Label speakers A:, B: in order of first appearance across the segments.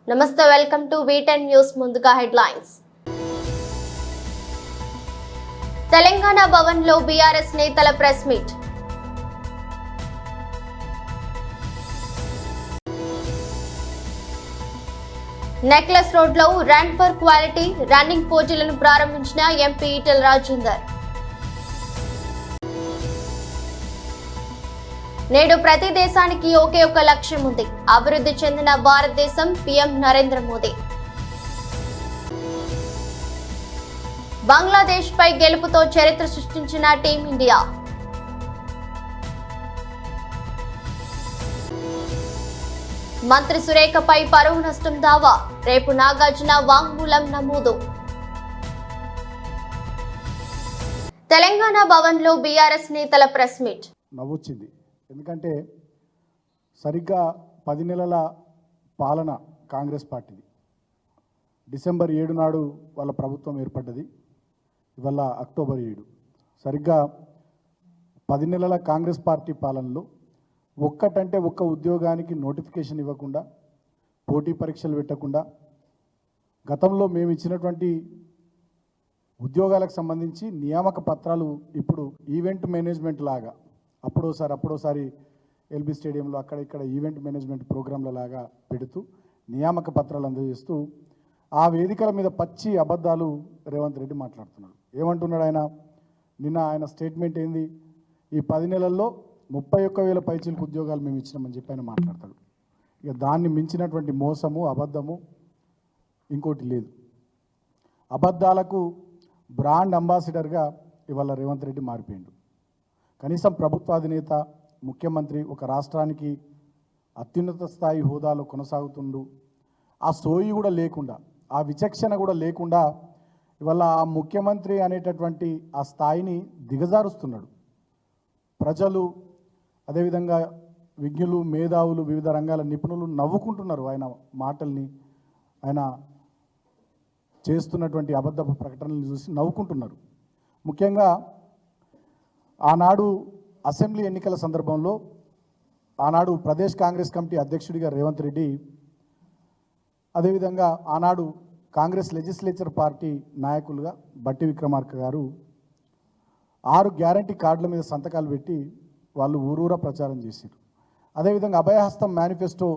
A: నమస్తే, welcome to V10 news. ముందుగా headlines. Telangana Bhavan లో బీఆర్ఎస్ నేతల ప్రెస్ మీట్. నెక్లెస్ రోడ్ లో రన్ ఫర్ క్వాలిటీ రన్నింగ్ పోటీలను ప్రారంభించిన ఎంపీ ఈటెల రాజేందర్. నేడు ప్రతి దేశానికి ఒకే ఒక లక్ష్యం ఉంది, అభివృద్ధి చెందిన భారతదేశం, పీఎం నరేంద్ర మోదీ. బంగ్లాదేశ్ పై గెలుపుతో చరిత్ర సృష్టించిన టీమిండియా. మంత్రి సురేఖపై పరువు నష్టం దావా, రేపు నాగార్జున వాంగ్మూలం నమోదు. తెలంగాణ భవన్ లో బీఆర్ఎస్ నేతల ప్రెస్ మీట్.
B: నవ్వొచ్చింది, ఎందుకంటే సరిగ్గా 10 నెలల పాలన కాంగ్రెస్ పార్టీది. డిసెంబర్ 7 నాడు వాళ్ళ ప్రభుత్వం ఏర్పడ్డది. ఇవాళ అక్టోబర్ 7. సరిగ్గా 10 నెలల కాంగ్రెస్ పార్టీ పాలనలో ఒక్కటంటే ఒక్క ఉద్యోగానికి నోటిఫికేషన్ ఇవ్వకుండా, పోటీ పరీక్షలు పెట్టకుండా, గతంలో మేము ఇచ్చినటువంటి ఉద్యోగాలకు సంబంధించి నియామక పత్రాలు ఇప్పుడు ఈవెంట్ మేనేజ్మెంట్ లాగా అప్పుడోసారి ఎల్బీ స్టేడియంలో అక్కడ ఇక్కడ ఈవెంట్ మేనేజ్మెంట్ ప్రోగ్రాంల లాగా పెడుతూ నియామక పత్రాలు అందజేస్తూ ఆ వేదికల మీద పచ్చి అబద్ధాలు రేవంత్ రెడ్డి మాట్లాడుతున్నాడు. ఏమంటున్నాడు నిన్న ఆయన స్టేట్మెంట్ ఏంది? ఈ 10 నెలల్లో 31,000 పైచీలకు ఉద్యోగాలు మేము ఇచ్చినామని చెప్పి ఆయన మాట్లాడతాడు. ఇక దాన్ని మించినటువంటి మోసము, అబద్ధము ఇంకోటి లేదు. అబద్ధాలకు బ్రాండ్ అంబాసిడర్గా ఇవాళ రేవంత్ రెడ్డి మారిపోయిండు. కనీసం ప్రభుత్వాధినేత, ముఖ్యమంత్రి, ఒక రాష్ట్రానికి అత్యున్నత స్థాయి హోదాలో కొనసాగుతుండు. ఆ సోయి కూడా లేకుండా, ఆ విచక్షణ కూడా లేకుండా ఇవాళ ఆ ముఖ్యమంత్రి అనేటటువంటి ఆ స్థాయిని దిగజారుస్తున్నాడు. ప్రజలు, అదేవిధంగా విజ్ఞులు, మేధావులు, వివిధ రంగాల నిపుణులు నవ్వుకుంటున్నారు ఆయన మాటల్ని, ఆయన చేస్తున్నటువంటి అబద్ధపు ప్రకటనలు చూసి నవ్వుకుంటున్నారు. ముఖ్యంగా ఆనాడు అసెంబ్లీ ఎన్నికల సందర్భంలో ఆనాడు ప్రదేశ్ కాంగ్రెస్ కమిటీ అధ్యక్షుడిగా రేవంత్ రెడ్డి, అదేవిధంగా ఆనాడు కాంగ్రెస్ లెజిస్లేచర్ పార్టీ నాయకులుగా బట్టి విక్రమార్క గారు 6 గ్యారంటీ కార్డుల మీద సంతకాలు పెట్టి వాళ్ళు ఊరూరా ప్రచారం చేశారు. అదేవిధంగా అభయహస్తం మేనిఫెస్టో,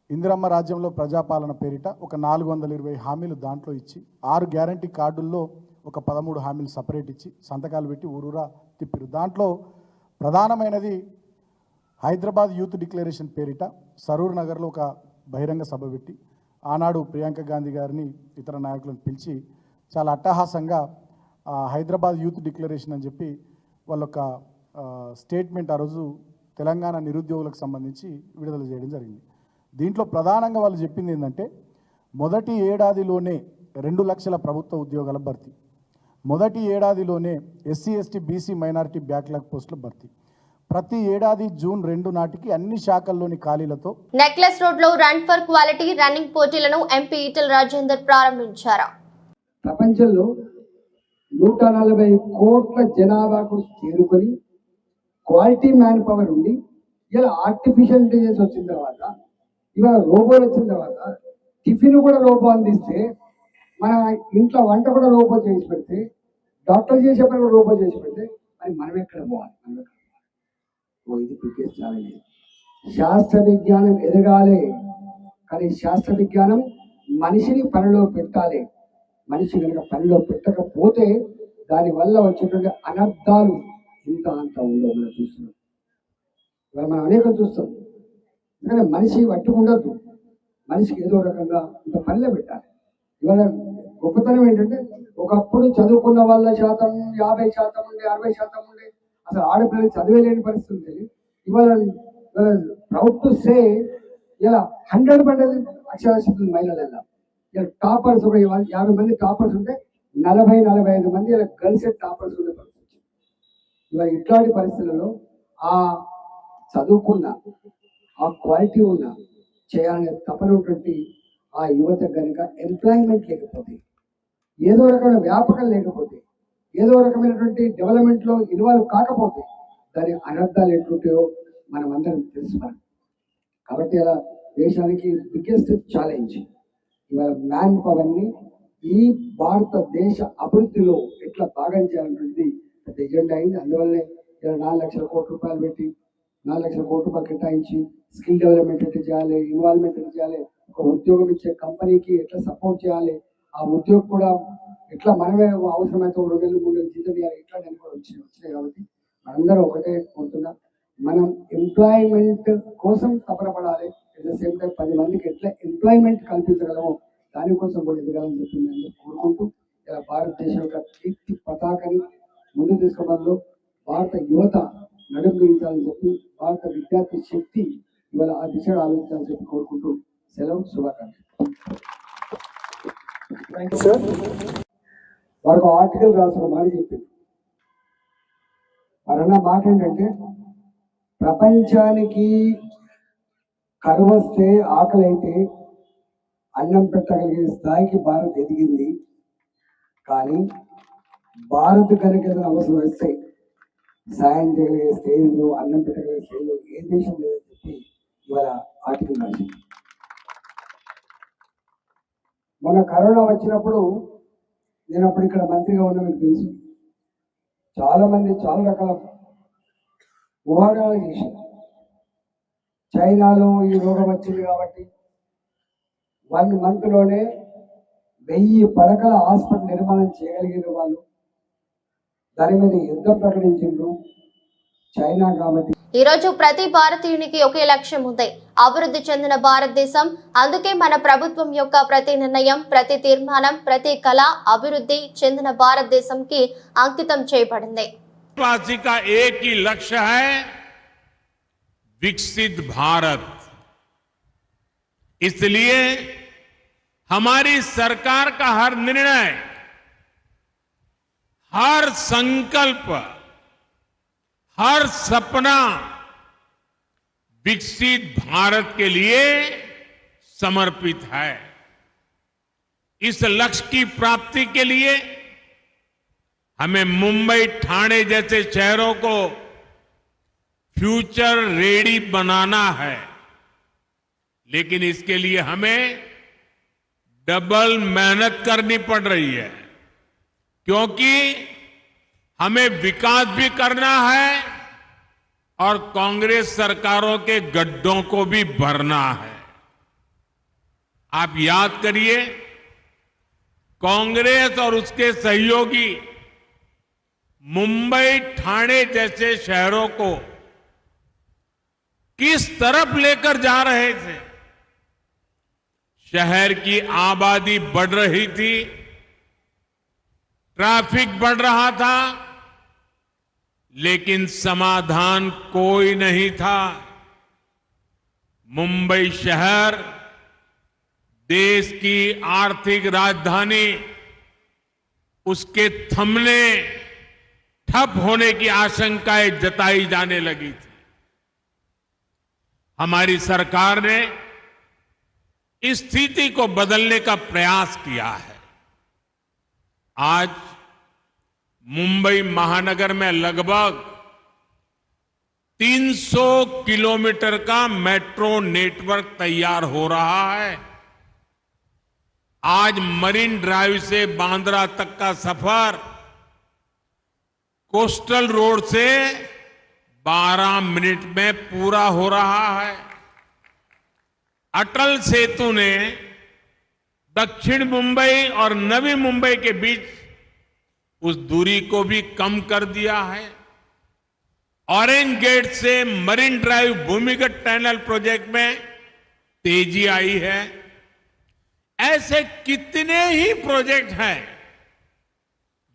B: ఇందిరమ్మ రాజ్యంలో ప్రజాపాలన పేరిట ఒక 420 హామీలు దాంట్లో ఇచ్చి 6 గ్యారంటీ కార్డుల్లో ఒక 13 హామీలు సపరేట్ ఇచ్చి సంతకాలు పెట్టి ఊరూరా తిప్పారు. దాంట్లో ప్రధానమైనది హైదరాబాద్ యూత్ డిక్లరేషన్ పేరిట సరూర్ నగర్లో ఒక బహిరంగ సభ పెట్టి ఆనాడు ప్రియాంక గాంధీ గారిని, ఇతర నాయకులను పిలిచి చాలా అట్టహాసంగా హైదరాబాద్ యూత్ డిక్లరేషన్ అని చెప్పి వాళ్ళొక స్టేట్మెంట్ ఆ రోజు తెలంగాణ నిరుద్యోగులకు సంబంధించి విడుదల చేయడం జరిగింది. దీంట్లో ప్రధానంగా వాళ్ళు చెప్పింది ఏంటంటే, మొదటి ఏడాదిలోనే 2 లక్షల ప్రభుత్వ ఉద్యోగాల భర్తీ, మొదటి ఏడాదిలోనే SC ST BC minority backlog పోస్టుల భర్తీ, ప్రతి ఏడాది జూన్ 2 నాటికి అన్ని శాఖల్లోని ఖాళీలతో.
A: నెక్లెస్ రోడ్ లో రన్ ఫర్ క్వాలిటీ రన్నింగ్ పోటీలను ఎంపీ ఈటెల రాజేందర్ ప్రారంభించారు.
C: ప్రపంచంలో 140 కోట్ల జనాభాకు చేరుకొని క్వాలిటీ మ్యాన్ పవర్ ఉండి ఇలా ఆర్టిఫిషియల్ ఇంటెలిజెన్స్ వచ్చిన తర్వాత, ఇవాళ రోబోలు వచ్చిన తర్వాత, టిఫిన్ కూడా రోబో అందిస్తే, మన ఇంట్లో వంట కూడా రోబో చేసి పెడితే, డాక్టర్ చేసే పని కూడా రోబో చేసి పెడితే, మరి మనం ఎక్కడ పోవాలి? ఇది బిగ్గెస్ట్ ఛాలెంజ్. శాస్త్ర విజ్ఞానం ఎదగాలి, కానీ శాస్త్ర విజ్ఞానం మనిషిని పనిలో పెట్టాలి. మనిషి కనుక పనిలో పెట్టకపోతే దానివల్ల వచ్చేటువంటి అనర్థాలు ఇంత అంత ఉండవు. మనం చూస్తున్నాం, ఇవాళ మనం అనేకం చూస్తాం. ఎందుకంటే మనిషి పట్టుకుండద్దు, మనిషికి ఏదో రకంగా ఇంత పనిలో పెట్టాలి. ఇవాళ గొప్పతనం ఏంటంటే, ఒకప్పుడు చదువుకున్న వాళ్ళ శాతం 50% ఉండే, 60% ఉండే, అసలు ఆడపిల్లలు చదివేలేని పరిస్థితి ఉంది. ఇవాళ ప్రౌడ్ టు సే ఇలా 100% అక్షరాస్యత మహిళలలో ఇలా టాపర్స్, ఒక 50 మంది టాపర్స్ ఉంటే 40-45 మంది ఇలా గర్ల్స్ టాపర్స్ ఉండే పరిస్థితి. ఇవాళ ఇట్లాంటి పరిస్థితులలో ఆ చదువుకున్న, ఆ క్వాలిటీ ఉన్న, చేయాలనే తపనటువంటి ఆ యువత కనుక ఎంప్లాయ్మెంట్ లేకపోతే, ఏదో రకమైన వ్యాపకం లేకపోతే, ఏదో రకమైనటువంటి డెవలప్మెంట్లో ఇన్వాల్వ్ కాకపోతే దాని అనర్థాలు ఎట్లుంటాయో మనం అందరం తెలుసుకోవాలి. కాబట్టి అలా దేశానికి బిగ్గెస్ట్ ఛాలెంజ్. ఇవాళ మ్యాన్ పవర్ని ఈ భారతదేశ అభివృద్ధిలో ఎట్లా భాగం చేయాలనేది పెద్ద ఎజెండా అయింది. అందువల్లనే ఇలా 4 లక్షల కోట్ల రూపాయలు పెట్టి 4 లక్షల కోట్ల రూపాయలు కేటాయించి స్కిల్ డెవలప్మెంట్ ఎట్లా చేయాలి, ఇన్వాల్వ్మెంట్ ఎట్లా చేయాలి, ఒక ఉద్యోగం ఇచ్చే కంపెనీకి ఎట్లా సపోర్ట్ చేయాలి, ఆ ఉద్యోగం కూడా ఎట్లా మనమే అవసరమైతే 2 నెలలు 3 నెలలు జీతం ఇవ్వాలి, ఇట్లా నేను కూడా వచ్చినాయి. కాబట్టి మనందరం ఒకటే కోరుతున్నా, మనం ఎంప్లాయ్మెంట్ కోసం తపన పడాలి. అట్ ద సేమ్ టైం 10 మందికి ఎట్లా ఎంప్లాయ్మెంట్ కల్పించగలమో దానికోసం కూడా ఎదగాలని చెప్పి నేను కోరుకుంటూ ఇలా భారతదేశం యొక్క కీర్తి పతాకని ముందు తీసుకోవడంలో భారత యువత నడుం బిగించాలని చెప్పి, భారత విద్యార్థి శక్తి ఇవాళ ఆ దిశగా ఆలోచించాలని చెప్పి కోరుకుంటూ సెలవు, శుభాకాంక్షలు. వారికి ఆర్టికల్ రాసిన మాట చెప్పింది. వారన్న మాట ఏంటంటే, ప్రపంచానికి కరువు వస్తే, ఆకలి అయితే అన్నం పెట్టగలిగే స్థాయికి భారత్ ఎదిగింది. కానీ భారత్ కనుక ఏదైనా అవసరం వస్తే సాయం చేయగలిగే స్టేజ్లో, అన్నం పెట్టగలిగే స్టేజ్లో ఏ దేశం లేదని చెప్పి ఇవాళ ఆర్టికల్ రాసింది. మన కరోనా వచ్చినప్పుడు నేను అప్పుడు ఇక్కడ మంత్రిగా ఉన్నా, మీకు తెలుసు, చాలా మంది చాలా రకాల ఊహాగానాలు చేశారు. చైనాలో ఈ రోగం వచ్చింది కాబట్టి 1 మంత్లోనే 1000 పడకల హాస్పిటల్ నిర్మాణం చేయగలిగిన వాళ్ళు. దాని మీద యుద్ధం ప్రకటించారు చైనా కాబట్టి.
A: ఈ రోజు ప్రతి భారతీయునికి ఒకే లక్ష్యం ఉంది, అభివృద్ధి చెందిన భారతదేశం. అందుకే మన ప్రభుత్వం యొక్క ప్రతి నిర్ణయం, ప్రతి తీర్మానం, ప్రతి కళ అభివృద్ధి చెందిన భారతదేశంకి అంకితం చేయబడింది.
D: देशवासी का एक ही लक्ष्य है, विकसित भारत। इसलिए हमारी सरकार का हर निर्णय, हर संकल्प, हर सपना विकसित भारत के लिए समर्पित है। इस लक्ष्य की प्राप्ति के लिए हमें मुंबई, ठाणे जैसे शहरों को फ्यूचर रेडी बनाना है। लेकिन इसके लिए हमें डबल मेहनत करनी पड़ रही है, क्योंकि हमें विकास भी करना है और कांग्रेस सरकारों के गड्ढों को भी भरना है। आप याद करिए, कांग्रेस और उसके सहयोगी मुंबई, ठाणे जैसे शहरों को किस तरफ लेकर जा रहे थे। शहर की आबादी बढ़ रही थी, ट्रैफिक बढ़ रहा था, लेकिन समाधान कोई नहीं था। मुंबई शहर देश की आर्थिक राजधानी, उसके थमने, ठप होने की आशंकाएं जताई जाने लगी थी। हमारी सरकार ने इस स्थिति को बदलने का प्रयास किया है। आज मुंबई महानगर में लगभग 300 किलोमीटर का मेट्रो नेटवर्क तैयार हो रहा है। आज मरीन ड्राइव से बांद्रा तक का सफर कोस्टल रोड से 12 मिनट में पूरा हो रहा है। अटल सेतु ने दक्षिण मुंबई और नवी मुंबई के बीच उस दूरी को भी कम कर दिया है। ऑरेंज गेट से मरीन ड्राइव भूमिगत टनल प्रोजेक्ट में तेजी आई है। ऐसे कितने ही प्रोजेक्ट हैं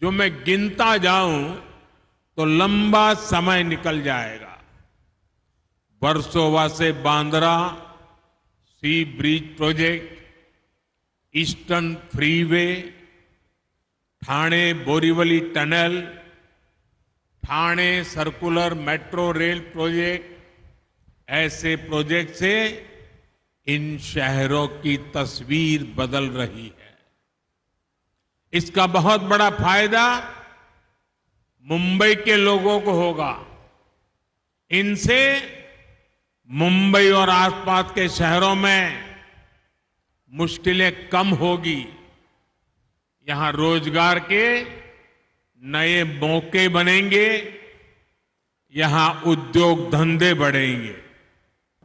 D: जो मैं गिनता जाऊं तो लंबा समय निकल जाएगा। वर्सोवा से Bandra sea bridge project, Eastern freeway, Thane Borivali tunnel, Thane circular metro rail project, ऐसे प्रोजेक्ट से इन शहरों की तस्वीर बदल रही है। इसका बहुत बड़ा फायदा मुंबई के लोगों को होगा। इनसे मुंबई और आसपास के शहरों में मुश्किलें कम होगी, यहां रोजगार के नए मौके बनेंगे, यहां उद्योग धंधे बढ़ेंगे।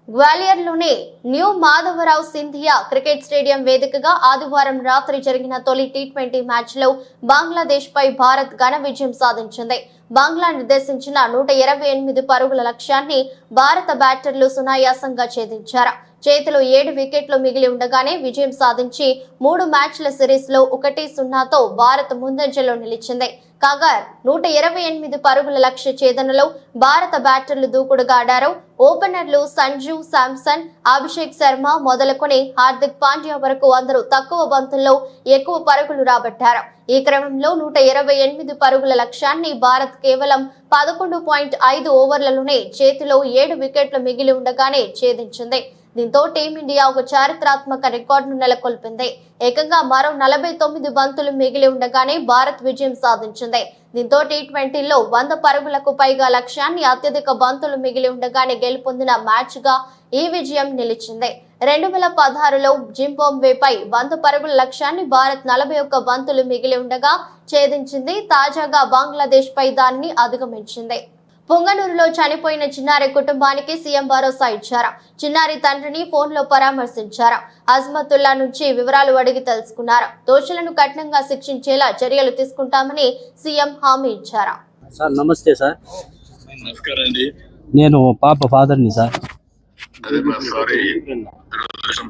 A: గ్వాలియర్లోని new Madhavrao Scindia cricket stadium వేదికగా ఆదివారం రాత్రి జరిగిన తొలి టీ20 మ్యాచ్లో బంగ్లాదేశ్ పై భారత్ ఘన విజయం సాధించింది. బంగ్లా నిర్దేశించిన 128 పరుగుల లక్ష్యాన్ని భారత బ్యాటర్లు సునాయాసంగా ఛేదించారు. చేతిలో 7 వికెట్లు మిగిలి ఉండగానే విజయం సాధించి 3 మ్యాచ్ల సిరీస్ లో 1-0తో భారత్ ముందంజలో నిలిచింది. కాగా 128 పరుగుల లక్ష్య ఛేదనలో భారత బ్యాటర్లు దూకుడుగా ఆడారు. ఓపెనర్లు సంజు శాంసన్, అభిషేక్ శర్మ మొదలుకొని హార్దిక్ పాండ్యా వరకు అందరూ తక్కువ బంతుల్లో ఎక్కువ పరుగులు రాబట్టారు. ఈ క్రమంలో 128 పరుగుల లక్ష్యాన్ని భారత్ కేవలం 11.5 ఓవర్లలోనే చేతిలో 7 వికెట్లు మిగిలి ఉండగానే ఛేదించింది. దీంతో టీమిండియా ఒక చారిత్రాత్మక రికార్డును నెలకొల్పింది. ఏకంగా మరో 49 బంతులు మిగిలి ఉండగానే భారత్ విజయం సాధించింది. దీంతో టీ20లో 100 పరుగులకు పైగా లక్ష్యాన్ని అత్యధిక బంతులు మిగిలి ఉండగానే గెలుపొందిన మ్యాచ్ గా ఈ విజయం నిలిచింది. 2016లో జింబాబ్వేపై 100 పరుగుల లక్ష్యాన్ని భారత్ 41 బంతులు మిగిలి ఉండగా ఛేదించింది. తాజాగా బంగ్లాదేశ్ పై దానిని అధిగమించింది. పొంగనూరులో చనిపోయిన చిన్నారి కుటుంబానికి సీఎం భరోసా ఇచ్చారు. చిన్నారి తండ్రిని ఫోన్లో పరామర్శించారు. అజ్మతుల్లా నుంచి వివరాలు అడిగి తెలుసుకున్నారు. దోషులను కఠినంగా శిక్షించేలా చర్యలు తీసుకుంటామని సీఎం హామీ ఇచ్చారు.
E: సార్ నమస్తే సార్.
F: నమస్కారం అండి.
E: నేను పాప ఫాదర్ని సార్.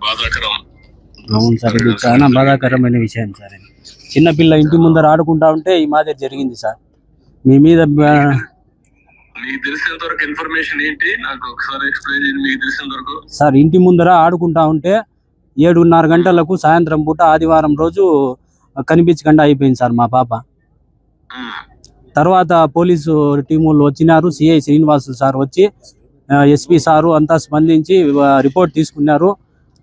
F: బాధాకరం.
E: అవును సార్, ఇది చాలా బాధాకరమైన విషయం సార్. చిన్నపిల్ల ఇంటి ముందర ఆడుకుంటా ఉంటే ఈ మాదిరి జరిగింది సార్. మీ మీద
F: మీకు తెలిసినంత వరకు ఇన్ఫర్మేషన్ ఏంటి నాకు ఒకసారి ఎక్స్ప్లెయిన్ చేయండి. మీకు తెలిసినంత వరకు
E: సార్, ఇంటి ముందర ఆడుకుంటా ఉంటే 7:30 గంటలకు సాయంత్రం పూట ఆదివారం రోజు కనిపించకుండా అయిపోయింది సార్ మా పాప. తర్వాత పోలీసు టీములు వచ్చినారు. సిఐ శ్రీనివాసు సార్ వచ్చి ఎస్పీ సారు అంతా స్పందించి రిపోర్ట్ తీసుకున్నారు.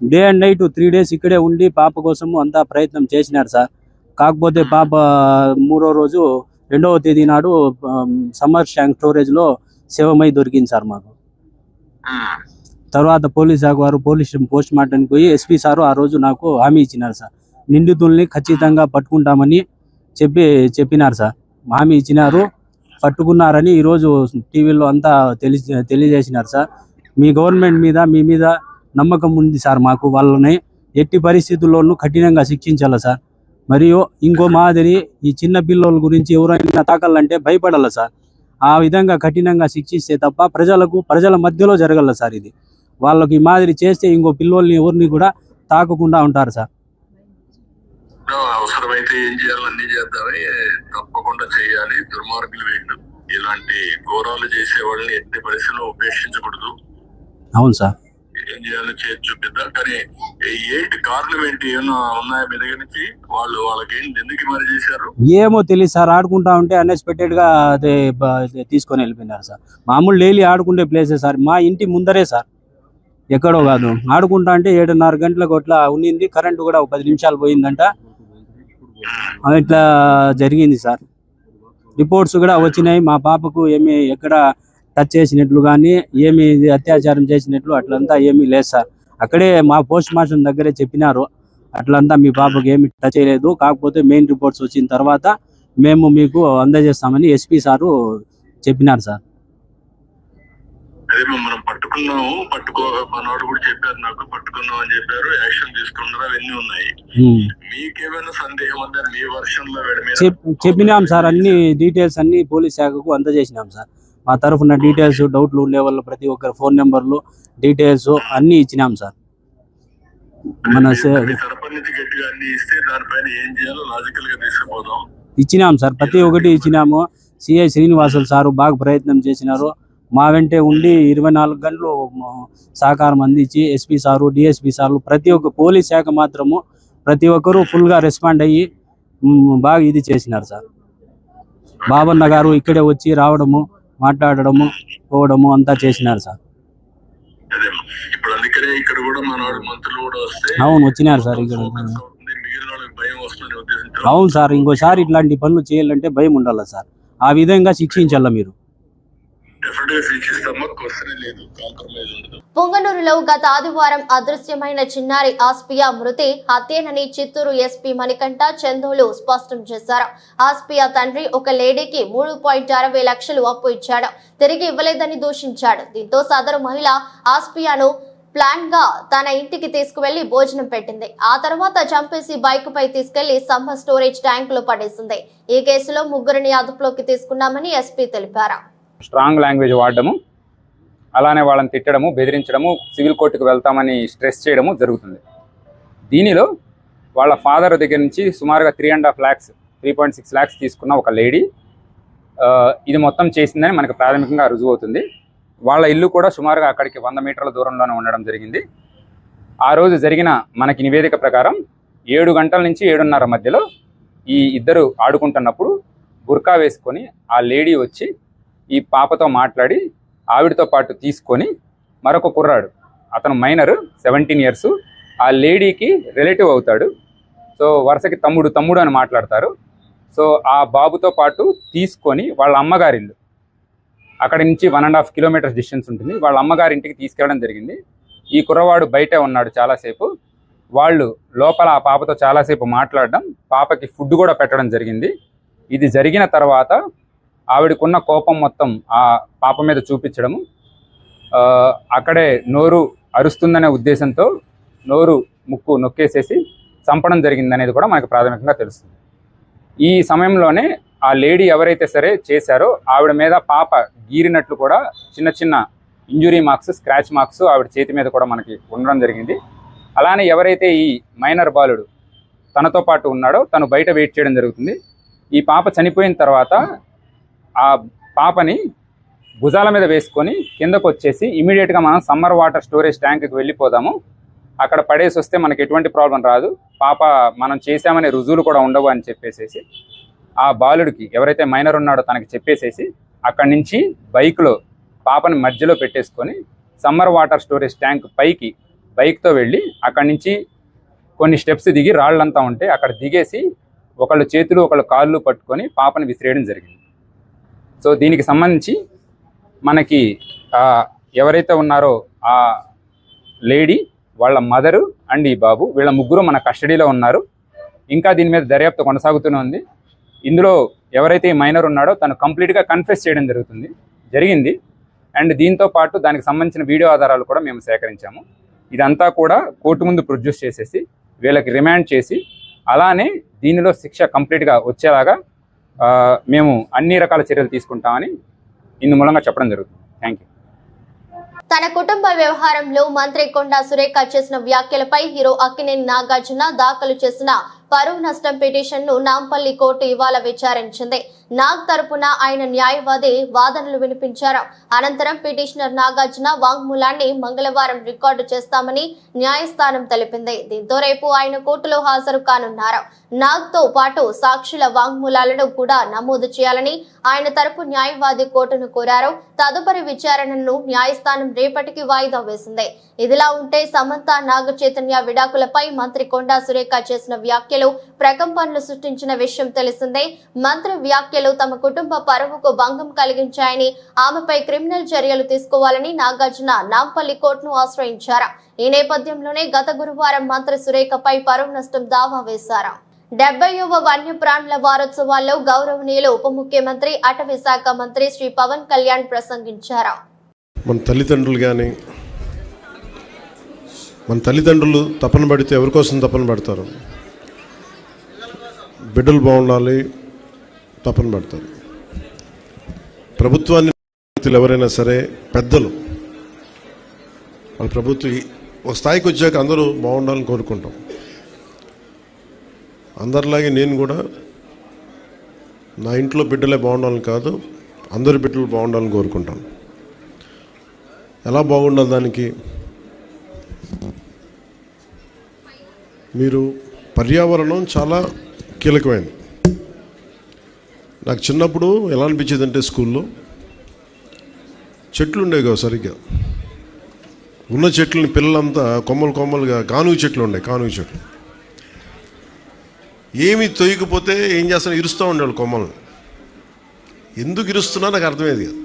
E: డే అండ్ నైట్ 3 days ఇక్కడే ఉండి పాప కోసము అంతా ప్రయత్నం చేసినారు సార్. కాకపోతే పాప 3వ రోజు 2వ తేదీ నాడు సమ్మర్ ట్యాంక్ స్టోరేజ్ లో శవమై దొరికింది సార్ మాకు. తర్వాత పోలీస్ శాఖ వారు పోస్ట్ మార్టం పోయి ఎస్పీ సారు ఆ రోజు నాకు హామీ ఇచ్చినారు సార్. నిందితుల్ని ఖచ్చితంగా పట్టుకుంటామని చెప్పినారు సార్. హామీ ఇచ్చినారు, పట్టుకున్నారని ఈరోజు టీవీలో అంతా తెలియజేసినారు సార్. మీ గవర్నమెంట్ మీద మీ మీద నమ్మకం ఉంది సార్ మాకు. వాళ్ళని ఎట్టి పరిస్థితుల్లోనూ కఠినంగా శిక్షించాలి సార్. మరియు ఇంకో మాదిరి ఈ చిన్న పిల్లల గురించి ఎవరైనా తాకాలంటే భయపడాలి సార్. ఆ విధంగా కఠినంగా శిక్షిస్తే తప్ప ప్రజల మధ్యలో జరగల సార్. ఇది వాళ్ళకి ఈ మాదిరి చేస్తే ఇంకో పిల్లోల్ని ఎవరిని కూడా తాకకుండా ఉంటారు సార్.
F: అవసరమైతే ఏం చేయాలో అన్ని చేద్దామని తప్పకుండా చేయాలి. దుర్మార్గులు వీళ్ళు. ఇలాంటి ఘోరాలు చేసే వాళ్ళని ఎట్టి పరిస్థితుల్లో ఉపేక్షించకూడదు.
E: అవును సార్.
F: ఏం చేయాలో చేసి చూపిద్దాం. కానీ ఏంటి కారణం ఏంటి ఏమన్నా ఉన్నాయా మీ దగ్గర నుంచి? వాళ్ళకి ఏంటి, ఎందుకు మరి చేశారు
E: ఏమో తెలియదు సార్. ఆడుకుంటా ఉంటే అన్ఎక్స్పెక్టెడ్ గా అదే తీసుకొని వెళ్ళిపోయినారు సార్. మామూలు డైలీ ఆడుకుంటే ప్లేసే సార్, మా ఇంటి ముందరే సార్, ఎక్కడో కాదు. ఆడుకుంటా అంటే 7:30 గంటలకు అట్లా ఉన్నింది. కరెంటు కూడా 10 నిమిషాలు పోయిందంట. ఇట్లా జరిగింది సార్. రిపోర్ట్స్ కూడా వచ్చినాయి. మా పాపకు ఏమి ఎక్కడ టచ్ చేసినట్లు కానీ ఏమి అత్యాచారం చేసినట్లు అట్లంతా ఏమీ లేదు సార్. అక్కడే మా పోస్ట్ మార్టం దగ్గరే చెప్పినారు, అట్లంతా మీ పాపకు ఏమి టచ్ చేయలేదు. కాకపోతే మెయిన్ రిపోర్ట్స్ వచ్చిన తర్వాత మేము మీకు అందజేస్తామని ఎస్పీ సారు చెప్పినారు సార్.
F: అదే మనం పట్టుకున్నాము, మనవాడు కూడా చెప్పారు నాకు, పట్టుకున్నాం అని చెప్పారు, యాక్షన్ తీసుకున్నారు, అవన్నీ ఉన్నాయి. మీకేమైనా సందేహం ఉందా? మీ వర్షన్ లో
E: చెప్పినాం సార్. అన్ని డీటెయిల్స్ అన్ని పోలీస్ శాఖకు అందజేసినాం సార్. మా తరఫున డీటెయిల్స్, డౌట్లు ఉండే వాళ్ళు ప్రతి ఒక్కరు ఫోన్ నెంబర్లు, డీటెయిల్స్ అన్ని ఇచ్చినాం సార్. మన ఇచ్చినాం సార్, ప్రతి ఒక్కటి ఇచ్చినాము. సిఐ శ్రీనివాసులు సారు బాగా ప్రయత్నం చేసినారు. మా వెంటే ఉండి 24 గంటలు సహకారం అందించి ఎస్పీ సారు, డిఎస్పీ సార్లు, ప్రతి ఒక్క పోలీస్ శాఖ మాత్రము ప్రతి ఒక్కరూ ఫుల్గా రెస్పాండ్ అయ్యి బాగా ఇది చేసినారు సార్. బాబన్న గారు ఇక్కడే వచ్చి రావడము, మాట్లాడడము, పోవడము అంతా చేసినారు సార్. అవును, వచ్చినారు సార్ ఇక్కడ. అవును సార్, ఇంకోసారి ఇట్లాంటి పనులు చేయాలంటే భయం ఉండాలి సార్. ఆ విధంగా శిక్షించాల మీరు.
A: పుంగనూరులో గత ఆదివారం అదృశ్యమైన చిన్నారి ఆస్పియా మృతి హత్యేనని చిత్తూరు ఎస్పీ మణికంఠ చందోలు స్పష్టం చేశారు. ఆస్పియా తండ్రి ఒక లేడీకి 3.60 లక్షలు అప్పు ఇచ్చాడు, తిరిగి ఇవ్వలేదని దూషించాడు. దీంతో సదరు మహిళ ఆస్పియాను ప్లాన్ గా తన ఇంటికి తీసుకువెళ్లి భోజనం పెట్టింది. ఆ తర్వాత చంపేసి బైక్ పై తీసుకెళ్లి సమ్మర్ స్టోరేజ్ ట్యాంక్ లో పడేసింది. ఈ కేసులో ముగ్గురిని అదుపులోకి తీసుకున్నామని ఎస్పీ తెలిపారు.
G: స్ట్రాంగ్ లాంగ్వేజ్ వాడడము, అలానే వాళ్ళని తిట్టడము, బెదిరించడము, సివిల్ కోర్టుకు వెళ్తామని స్ట్రెస్ చేయడము జరుగుతుంది. దీనిలో వాళ్ళ ఫాదర్ దగ్గర నుంచి సుమారుగా 3.6 lakhs తీసుకున్న ఒక లేడీ ఇది మొత్తం చేసిందని మనకు ప్రాథమికంగా రుజువు అవుతుంది. వాళ్ళ ఇల్లు కూడా సుమారుగా అక్కడికి 100 మీటర్ల దూరంలోనే ఉండడం జరిగింది. ఆ రోజు జరిగిన మనకి నివేదిక ప్రకారం 7 గంటల నుంచి 7:30 మధ్యలో ఈ ఇద్దరు ఆడుకుంటున్నప్పుడు బుర్కా వేసుకొని ఆ లేడీ వచ్చి ఈ పాపతో మాట్లాడి ఆవిడతో పాటు తీసుకొని మరొక కుర్రాడు, అతను మైనర్ 17 years, ఆ లేడీకి రిలేటివ్ అవుతాడు. సో వరుసకి తమ్ముడు అని మాట్లాడతారు. సో ఆ బాబుతో పాటు తీసుకొని వాళ్ళ అమ్మగారిల్లు, అక్కడి నుంచి 1.5 kilometers డిస్టెన్స్ ఉంటుంది, వాళ్ళ అమ్మగారింటికి తీసుకెళ్ళడం జరిగింది. ఈ కుర్రవాడు బయటే ఉన్నాడు చాలాసేపు. వాళ్ళు లోపల ఆ పాపతో చాలాసేపు మాట్లాడడం, పాపకి ఫుడ్ కూడా పెట్టడం జరిగింది. ఇది జరిగిన తర్వాత ఆవిడకున్న కోపం మొత్తం ఆ పాప మీద చూపించడము, అక్కడే నోరు అరుస్తుందనే ఉద్దేశంతో నోరు ముక్కు నొక్కేసేసి చంపడం జరిగిందనేది కూడా మనకు ప్రాథమికంగా తెలుస్తుంది. ఈ సమయంలోనే ఆ లేడీ ఎవరైతే సరే చేశారో ఆవిడ మీద పాప గీరినట్లు కూడా చిన్న చిన్న ఇంజురీ మార్క్స్, స్క్రాచ్ మార్క్స్ ఆవిడ చేతి మీద కూడా మనకి ఉండడం జరిగింది. అలానే ఎవరైతే ఈ మైనర్ బాలుడు తనతో పాటు ఉన్నాడో తను బయట వెయిట్ చేయడం జరుగుతుంది. ఈ పాప చనిపోయిన తర్వాత ఆ పాపని భుజాల మీద వేసుకొని కిందకు వచ్చేసి ఇమీడియట్గా మనం సమ్మర్ వాటర్ స్టోరేజ్ ట్యాంక్కి వెళ్ళిపోదాము, అక్కడ పడేసి వస్తే మనకి ఎటువంటి ప్రాబ్లం రాదు, పాప మనం చేశామనే రుజువులు కూడా ఉండవు అని చెప్పేసేసి ఆ బాలుడికి ఎవరైతే మైనర్ ఉన్నాడో తనకి చెప్పేసేసి అక్కడి నుంచి బైక్లో పాపని మధ్యలో పెట్టేసుకొని సమ్మర్ వాటర్ స్టోరేజ్ ట్యాంక్ పైకి బైక్తో వెళ్ళి అక్కడి నుంచి కొన్ని స్టెప్స్ దిగి రాళ్ళంతా ఉంటే అక్కడ దిగేసి ఒకళ్ళు చేతులు ఒకళ్ళు కాళ్ళు పట్టుకొని పాపని విసిరేయడం జరిగింది. సో దీనికి సంబంధించి మనకి ఎవరైతే ఉన్నారో ఆ లేడీ, వాళ్ళ మదరు అండ్ ఈ బాబు, వీళ్ళ ముగ్గురు మన కస్టడీలో ఉన్నారు. ఇంకా దీని మీద దర్యాప్తు కొనసాగుతూనే ఉంది. ఇందులో ఎవరైతే ఈ మైనర్ ఉన్నాడో తను కంప్లీట్గా కన్ఫెస్ చేయడం జరిగింది. అండ్ దీంతో పాటు దానికి సంబంధించిన వీడియో ఆధారాలు కూడా మేము సేకరించాము. ఇదంతా కూడా కోర్టు ముందు ప్రొడ్యూస్ చేసేసి వీళ్ళకి రిమాండ్ చేసి అలానే దీనిలో శిక్ష కంప్లీట్గా వచ్చేలాగా మేము అన్ని రకాల చర్యలు తీసుకుంటామని ఇందు మూలంగా చెప్పడం జరుగుతుంది. Thank you.
A: తన కుటుంబ వ్యవహారంలో మంత్రి కొండా సురేఖ చేసిన వ్యాఖ్యలపై హీరో అక్కినేని నాగార్జున దాఖలు చేసిన పరువు నష్టం పిటిషన్ను నాంపల్లి కోర్టు ఇవాళ విచారించింది. నాగ్ తరపున ఆయన న్యాయవాది వాదనలు వినిపించారు. అనంతరం పిటిషనర్ నాగార్జున వాంగ్మూలాన్ని మంగళవారం రికార్డు చేస్తామని న్యాయస్థానం తెలిపింది. దీంతో రేపు ఆయన కోర్టులో హాజరు కానున్నారు. నాగ్ తో పాటు సాక్షుల వాంగ్మూలాలను కూడా నమోదు చేయాలని ఆయన తరపు న్యాయవాది కోర్టును కోరారు. తదుపరి విచారణను న్యాయస్థానం రేపటికి వాయిదా వేసింది. ఇదిలా ఉంటే సమంత నాగ చైతన్య విడాకులపై మంత్రి కొండా సురేఖ చేసిన వ్యాఖ్యలు ప్రకంపనలు సృష్టించిన విషయం తెలిసిందే. మంత్రి వ్యాఖ్యలు తమ కుటుంబ పరువుకు భంగం కలిగించాయని, ఆమెపై క్రిమినల్ చర్యలు తీసుకోవాలని నాగార్జున నాంపల్లి కోర్టును ఆశ్రయించారు. ఈ నేపథ్యంలోనే గత గురువారం మంత్రి సురేఖపై పరువు నష్టం దావా వేశారు. 70వ వన్యప్రాణుల వారోత్సవాల్లో గౌరవనీయులు ఉప ముఖ్యమంత్రి అటవీ శాఖ మంత్రి శ్రీ పవన్ కళ్యాణ్ ప్రసంగించారు.
H: మన తల్లిదండ్రులు తపన పడితే ఎవరి కోసం తపన పడతారు? బిడ్డలు బాగుండాలి తపన పడతారు. ప్రభుత్వాన్ని ఎవరైనా సరే పెద్దలు వాళ్ళ ప్రభుత్వం ఒక స్థాయికి వచ్చాక అందరూ బాగుండాలని కోరుకుంటాం. అందరిలాగే నేను కూడా నా ఇంట్లో బిడ్డలే బాగుండాలని కాదు, అందరి బిడ్డలు బాగుండాలని కోరుకుంటాను. ఎలా బాగుండాలి దానికి? మీరు పర్యావరణం చాలా కీలకమైనది. నాకు చిన్నప్పుడు ఎలా అనిపించేది అంటే స్కూల్లో చెట్లు ఉండేవి కావు సరిగ్గా. ఉన్న చెట్లని పిల్లలంతా కొమ్మలుగా కానుగ చెట్లు ఉండే, కానుగ చెట్లు ఏమి తొయ్యకపోతే ఏం చేస్తాను, ఇరుస్తూ ఉండేవాళ్ళు కొమ్మలను. ఎందుకు ఇరుస్తున్నా నాకు అర్థమయ్యేది కాదు.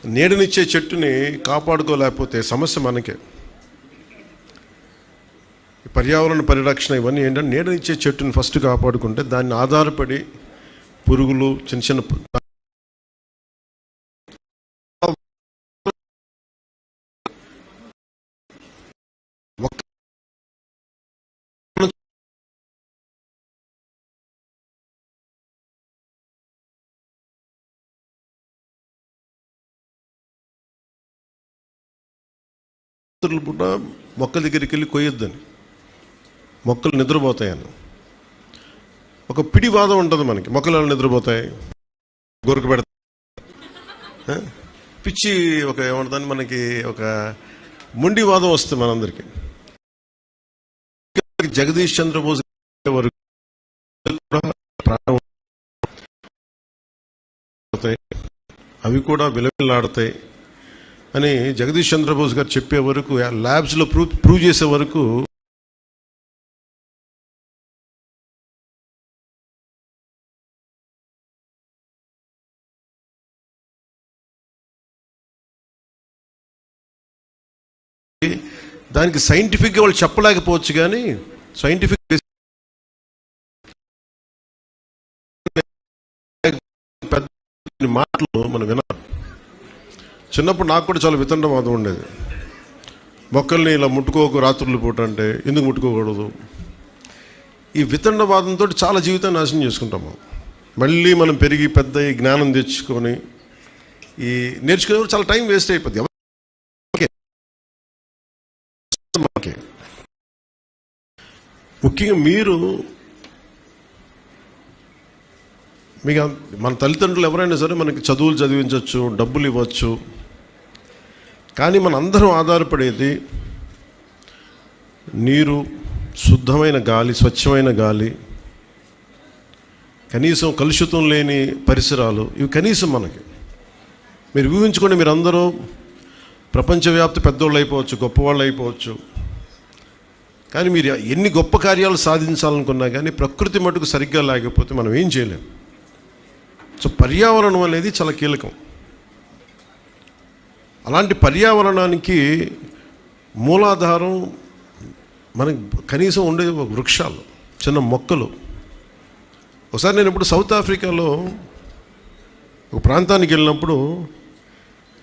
H: నీడనిచ్చే చెట్టుని కాపాడుకోలేకపోతే సమస్య మనకే. పర్యావరణ పరిరక్షణ ఇవన్నీ ఏంటంటే నీడనిచ్చే చెట్టుని ఫస్ట్ కాపాడుకుంటే దాన్ని ఆధారపడి పురుగులు చిన్న చిన్న కూడా మొక్కల దగ్గరికి వెళ్ళి కొయ్యొద్దని, మొక్కలు నిద్రపోతాయని ఒక పిడివాదం ఉంటుంది మనకి. మొక్కలు నిద్రపోతాయి, గొరకు పెడతాయి, పిచ్చి ఒక ఏమంటుందని మనకి ఒక మొండివాదం వస్తుంది మనందరికీ. జగదీష్ చంద్రబోస్ వరకు ప్రాణం అవి కూడా విలవిల్లాడతాయి అని జగదీష్ చంద్రబోస్ గారు చెప్పే వరకు, ల్యాబ్స్లో ప్రూవ్ చేసే వరకు దానికి సైంటిఫిక్గా వాళ్ళు చెప్పలేకపోవచ్చు, కానీ సైంటిఫిక్ పెద్ద మాటలు మనం వినాలి. చిన్నప్పుడు నాకు కూడా చాలా వితండవాదం ఉండేది. మొక్కల్ని ఇలా ముట్టుకోకు రాత్రులు పూట అంటే ఎందుకు ముట్టుకోకూడదు? ఈ వితండవాదంతో చాలా జీవితాన్ని నాశనం చేసుకుంటాము. మళ్ళీ మనం పెరిగి పెద్ద ఈ జ్ఞానం తెచ్చుకొని ఈ నేర్చుకునే చాలా టైం వేస్ట్ అయిపోద్ది. ముఖ్యంగా మీకు మన తల్లిదండ్రులు ఎవరైనా సరే మనకి చదువులు చదివించవచ్చు, డబ్బులు ఇవ్వచ్చు, కానీ మన అందరం ఆధారపడేది నీరు, శుద్ధమైన గాలి, స్వచ్ఛమైన గాలి, కనీసం కలుషితం లేని పరిసరాలు. ఇవి కనీసం మనకి. మీరు ఊహించుకోండి, మీరు అందరూ ప్రపంచవ్యాప్త పెద్దోళ్ళు అయిపోవచ్చు, గొప్పవాళ్ళు అయిపోవచ్చు, కానీ మీరు ఎన్ని గొప్ప కార్యాలు సాధించాలనుకున్నా కానీ ప్రకృతి మటుకు సరిగ్గా లేకపోతే మనం ఏం చేయలేం. సో పర్యావరణం అనేది చాలా కీలకం. అలాంటి పర్యావరణానికి మూలాధారం మనకి కనీసం ఉండే వృక్షాలు, చిన్న మొక్కలు. ఒకసారి నేను ఇప్పుడు సౌత్ ఆఫ్రికాలో ఒక ప్రాంతానికి వెళ్ళినప్పుడు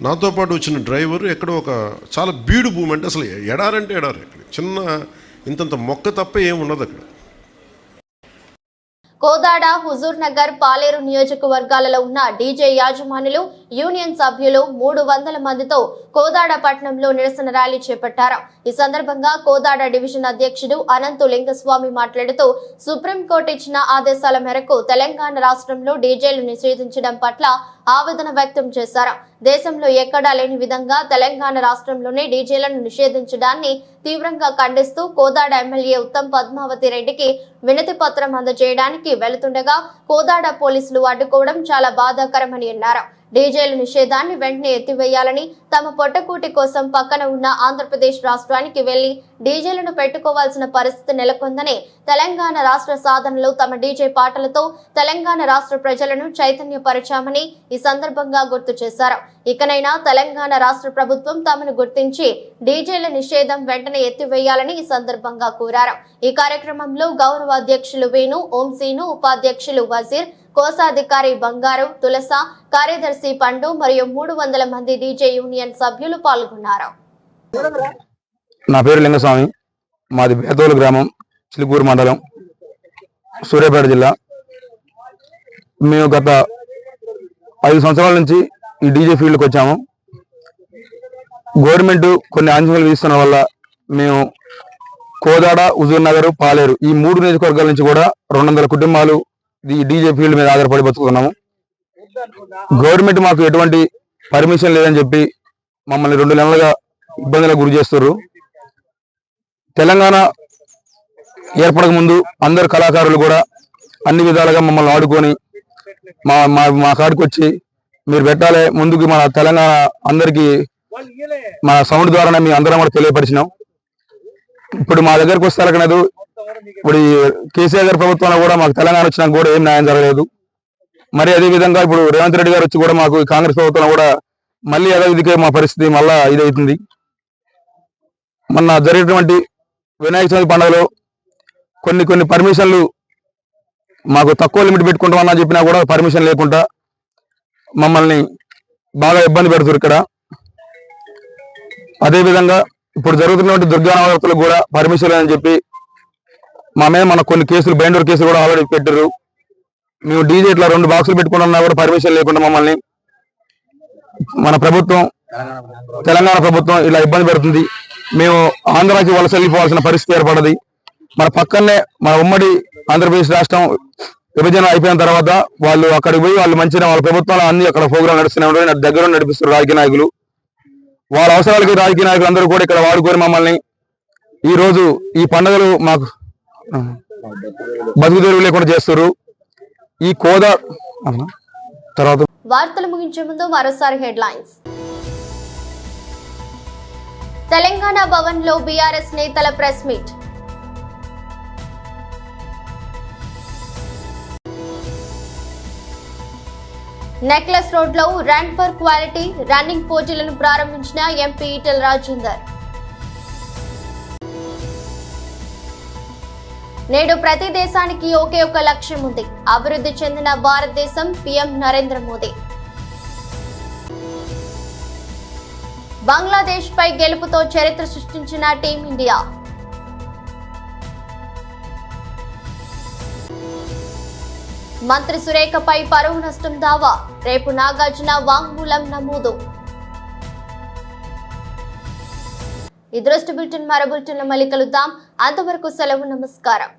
H: నాతో పాటు వచ్చిన డ్రైవర్ ఎక్కడో ఒక చాలా బీడు భూమి, అంటే అసలు ఎడారంటే ఎడారు, ఇక్కడ చిన్న ఇంతంత మొక్క తప్ప ఏమున్నది అక్కడ.
A: కోదాడ, హుజూర్ నగర్, పాలేరు నియోజకవర్గాలలో ఉన్న డీజే యాజమానులు, యూనియన్ సభ్యులు 300 మందితో కోదాడ పట్టణంలో నిరసన ర్యాలీ చేపట్టారు. ఈ సందర్భంగా కోదాడ డివిజన్ అధ్యక్షుడు అనంతు లింగస్వామి మాట్లాడుతూ, సుప్రీంకోర్టు ఇచ్చిన ఆదేశాల మేరకు తెలంగాణ రాష్ట్రంలో డీజేలు నిషేధించడం పట్ల ఆవేదన వ్యక్తం చేశారు. దేశంలో ఎక్కడా లేని విధంగా తెలంగాణ రాష్ట్రంలోనే డీజేలను నిషేధించడాన్ని తీవ్రంగా ఖండిస్తూ కోదాడ ఎమ్మెల్యే ఉత్తమ్ పద్మావతి రెడ్డికి వినతి పత్రం అందజేయడానికి వెళుతుండగా కోదాడ పోలీసులు అడ్డుకోవడం చాలా బాధాకరమని అన్నారు. డీజేల నిషేధాన్ని వెంటనే ఎత్తివేయాలని, తమ పొట్టకూటి కోసం పక్కన ఉన్న ఆంధ్రప్రదేశ్ రాష్ట్రానికి వెళ్లి డీజేలను పెట్టుకోవాల్సిన పరిస్థితి నెలకొందని, తెలంగాణ రాష్ట్ర సాధనలో తమ డీజే పాటలతో తెలంగాణ రాష్ట్ర ప్రజలను చైతన్యపరిచామని ఈ సందర్భంగా గుర్తు చేశారు. ఇకనైనా తెలంగాణ రాష్ట్ర ప్రభుత్వం తమను గుర్తించి డీజేల నిషేధం వెంటనే ఎత్తివేయాలని ఈ సందర్భంగా కోరారు. ఈ కార్యక్రమంలో గౌరవ అధ్యక్షులు వేణు, ఓంసీను, ఉపాధ్యక్షులు వజీర్, కోశాధికారి బంగారు, తులస, కార్యదర్శి పండు మరియు 300 మంది డీజే యూనియన్ సభ్యులు పాల్గొన్నారు.
I: నా పేరు లింగస్వామి, మాది బేతోలు గ్రామం, చిలుకూరు మండలం, సూర్యాపేట జిల్లా. మేము గత 5 సంవత్సరాల నుంచి ఈ డీజే ఫీల్డ్కి వచ్చాము. గవర్నమెంట్ కొన్ని ఆంక్షలు విధిస్తున్న వల్ల మేము కోదాడ, హుజూర్ నగర్, పాలేరు ఈ 3 నియోజకవర్గాల నుంచి కూడా 200 కుటుంబాలు ఈ డీజే ఫీల్డ్ మీద ఆధారపడి బతుకుతున్నాము. గవర్నమెంట్ మాకు ఎటువంటి పర్మిషన్ లేదని చెప్పి మమ్మల్ని 2 నెలలుగా ఇబ్బందులకు గురి చేస్తున్నారు. తెలంగాణ ఏర్పడక ముందు అందరు కళాకారులు కూడా అన్ని విధాలుగా మమ్మల్ని ఆడుకొని మా కాడికి వచ్చి మీరు పెట్టాలి ముందుకు, మన తెలంగాణ అందరికీ మన సౌండ్ ద్వారానే మీ అందరం కూడా తెలియపరిచినాం. ఇప్పుడు మా దగ్గరకు వస్తారు. ఇప్పుడు కేసీఆర్ గారి ప్రభుత్వంలో కూడా మాకు తెలంగాణ వచ్చినా కూడా ఏం న్యాయం జరగలేదు. మరి అదే విధంగా ఇప్పుడు రేవంత్ రెడ్డి గారు వచ్చి కూడా మాకు కాంగ్రెస్ ప్రభుత్వంలో కూడా మళ్ళీ యథావిధిగా మా పరిస్థితి మళ్ళా ఇదవుతుంది. మొన్న జరిగినటువంటి వినాయక చవితి పండుగలో కొన్ని పర్మిషన్లు మాకు తక్కువ లిమిట్ పెట్టుకుంటామన్నా చెప్పినా కూడా పర్మిషన్ లేకుండా మమ్మల్ని బాగా ఇబ్బంది పెడుతున్నారు ఇక్కడ. అదేవిధంగా ఇప్పుడు జరుగుతున్నటువంటి దుర్గా నవరాత్రులకు కూడా పర్మిషన్ అని చెప్పి మా మీద మన కొన్ని కేసులు బెండూరు కేసులు కూడా ఆల్రెడీ పెట్టారు. మేము డీజే ఇట్లా 2 బాక్సులు పెట్టుకున్నా కూడా పర్మిషన్ లేకుండా మమ్మల్ని మన ప్రభుత్వం తెలంగాణ ప్రభుత్వం ఇలా ఇబ్బంది పెడుతుంది. మేము ఆంధ్రాకి వలస వెళ్ళిపోవాల్సిన పరిస్థితి ఏర్పడది. మన పక్కనే మన ఉమ్మడి ఆంధ్రప్రదేశ్ రాష్ట్రం విభజన అయిపోయిన తర్వాత వాళ్ళు అక్కడికి పోయి వాళ్ళు మంచిగా వాళ్ళ ప్రభుత్వంలో అన్ని అక్కడ ప్రోగ్రాం నడుస్తూనే ఉంటాయి. దగ్గర నడిపిస్తారు రాజకీయ నాయకులు. వాళ్ళ అవసరాలకి రాజకీయ నాయకులు అందరూ కూడా ఇక్కడ వాడుకొని మమ్మల్ని ఈ రోజు ఈ పండుగలు మాకు బతుకు తెరువు లేకుండా చేస్తారు. ఈ కోదా తర్వాత
A: వార్తలు ముగించే ముందు మరోసారి హెడ్లైన్స్. తెలంగాణ భవన్ లో బీఆర్ఎస్ నేతల ప్రెస్ మీట్. నెక్లెస్ రోడ్ లో రన్ ఫర్ క్వాలిటీ రన్నింగ్ పోటీలను ప్రారంభించిన ఎంపీ ఈటెల రాజేందర్. నేడు ప్రతి దేశానికి ఒకే ఒక లక్ష్యం ఉంది, అభివృద్ధి చెందిన భారతదేశం, పీఎం నరేంద్ర మోదీ. బంగ్లాదేశ్ పై గెలుపుతో చరిత్ర సృష్టించిన టీమిండియా. మంత్రి సురేఖపై పరువు నష్టం దావా, రేపు నాగార్జున వాంగ్మూలం నమోదు. ఈ దృష్టి బులెటిన్ మరో బులెటిన్లో మళ్ళీ కలుద్దాం. అంతవరకు సెలవు, నమస్కారం.